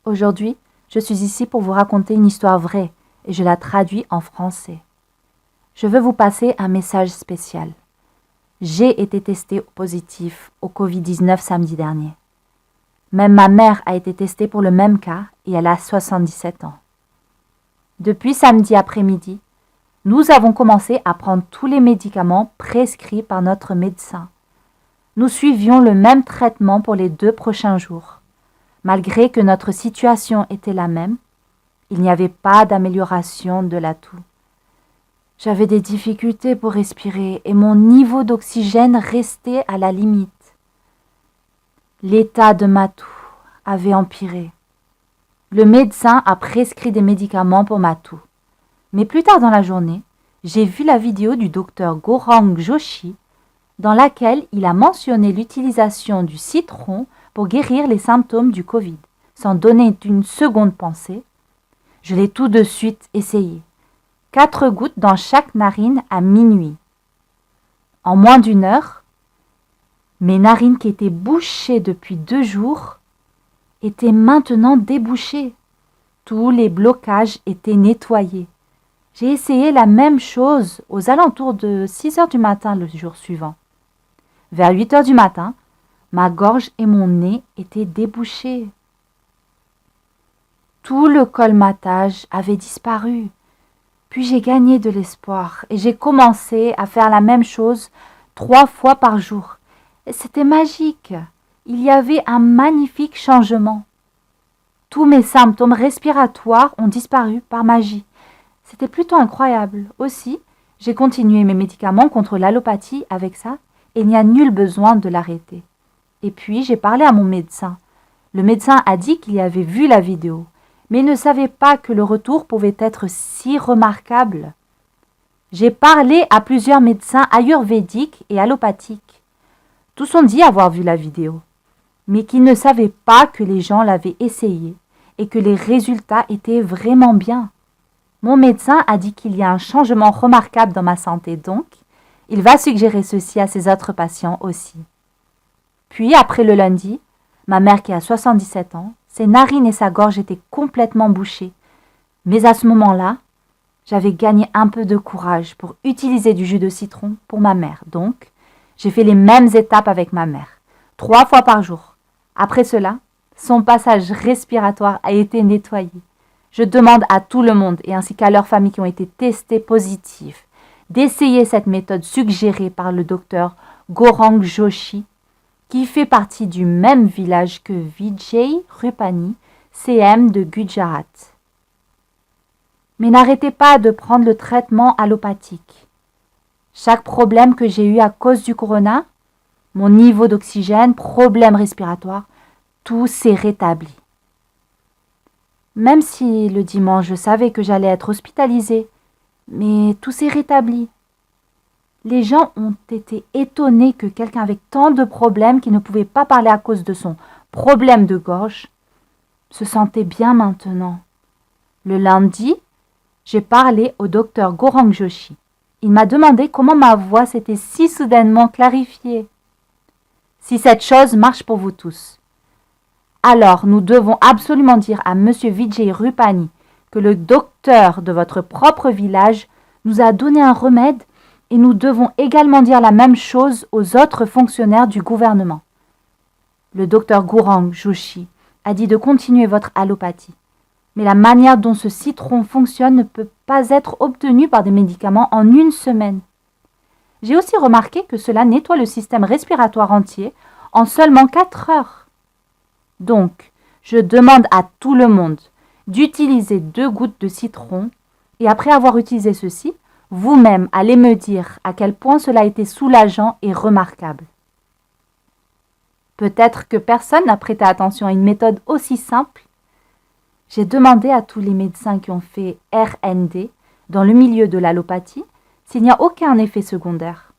Aujourd'hui, je suis ici pour vous raconter une histoire vraie et je la traduis en français. Je veux vous passer un message spécial. J'ai été testé positif au Covid-19 samedi dernier. Même ma mère a été testée pour le même cas et elle a 77 ans. Depuis samedi après-midi, nous avons commencé à prendre tous les médicaments prescrits par notre médecin. Nous suivions le même traitement pour les 2 prochains jours. Malgré que notre situation était la même, il n'y avait pas d'amélioration de la toux. J'avais des difficultés pour respirer et mon niveau d'oxygène restait à la limite. L'état de ma toux avait empiré. Le médecin a prescrit des médicaments pour ma toux. Mais plus tard dans la journée, j'ai vu la vidéo du docteur Gaurang Joshi dans laquelle il a mentionné l'utilisation du citron pour guérir les symptômes du Covid. Sans donner une seconde pensée, je l'ai tout de suite essayé. 4 gouttes dans chaque narine à minuit. En moins d'1 heure, mes narines qui étaient bouchées depuis 2 jours étaient maintenant débouchées. Tous les blocages étaient nettoyés. J'ai essayé la même chose aux alentours de 6 heures du matin le jour suivant. Vers 8 heures du matin, ma gorge et mon nez étaient débouchés. Tout le colmatage avait disparu. Puis j'ai gagné de l'espoir et j'ai commencé à faire la même chose 3 fois par jour. Et c'était magique. Il y avait un magnifique changement. Tous mes symptômes respiratoires ont disparu par magie. C'était plutôt incroyable. Aussi, j'ai continué mes médicaments contre l'allopathie avec ça et il n'y a nul besoin de l'arrêter. Et puis, j'ai parlé à mon médecin. Le médecin a dit qu'il avait vu la vidéo, mais il ne savait pas que le retour pouvait être si remarquable. J'ai parlé à plusieurs médecins ayurvédiques et allopathiques. Tous ont dit avoir vu la vidéo, mais qu'ils ne savaient pas que les gens l'avaient essayé et que les résultats étaient vraiment bien. Mon médecin a dit qu'il y a un changement remarquable dans ma santé, donc il va suggérer ceci à ses autres patients aussi. Puis, après le lundi, ma mère qui a 77 ans, ses narines et sa gorge étaient complètement bouchées. Mais à ce moment-là, j'avais gagné un peu de courage pour utiliser du jus de citron pour ma mère. Donc, j'ai fait les mêmes étapes avec ma mère, 3 fois par jour. Après cela, son passage respiratoire a été nettoyé. Je demande à tout le monde, et ainsi qu'à leurs familles qui ont été testées positives, d'essayer cette méthode suggérée par le docteur Gaurang Joshi, qui fait partie du même village que Vijay Rupani, CM de Gujarat. Mais n'arrêtez pas de prendre le traitement allopathique. Chaque problème que j'ai eu à cause du corona, mon niveau d'oxygène, problème respiratoire, tout s'est rétabli. Même si le dimanche je savais que j'allais être hospitalisée, mais tout s'est rétabli. Les gens ont été étonnés que quelqu'un avec tant de problèmes qui ne pouvait pas parler à cause de son problème de gorge se sentait bien maintenant. Le lundi, j'ai parlé au docteur Gaurang Joshi. Il m'a demandé comment ma voix s'était si soudainement clarifiée. Si cette chose marche pour vous tous, alors nous devons absolument dire à M. Vijay Rupani que le docteur de votre propre village nous a donné un remède et nous devons également dire la même chose aux autres fonctionnaires du gouvernement. Le docteur Gaurang Joshi a dit de continuer votre allopathie. Mais la manière dont ce citron fonctionne ne peut pas être obtenue par des médicaments en 1 semaine. J'ai aussi remarqué que cela nettoie le système respiratoire entier en seulement 4 heures. Donc, je demande à tout le monde d'utiliser 2 gouttes de citron et après avoir utilisé ceci, vous-même allez me dire à quel point cela a été soulageant et remarquable. Peut-être que personne n'a prêté attention à une méthode aussi simple. J'ai demandé à tous les médecins qui ont fait RND dans le milieu de l'allopathie s'il n'y a aucun effet secondaire.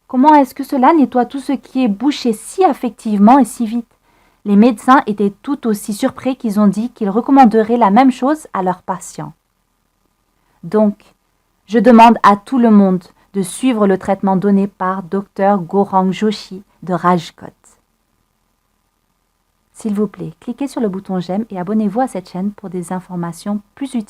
Comment est-ce que cela nettoie tout ce qui est bouché si effectivement et si vite? Les médecins étaient tout aussi surpris qu'ils ont dit qu'ils recommanderaient la même chose à leurs patients. Donc, je demande à tout le monde de suivre le traitement donné par Dr Gaurang Joshi de Rajkot. S'il vous plaît, cliquez sur le bouton j'aime et abonnez-vous à cette chaîne pour des informations plus utiles.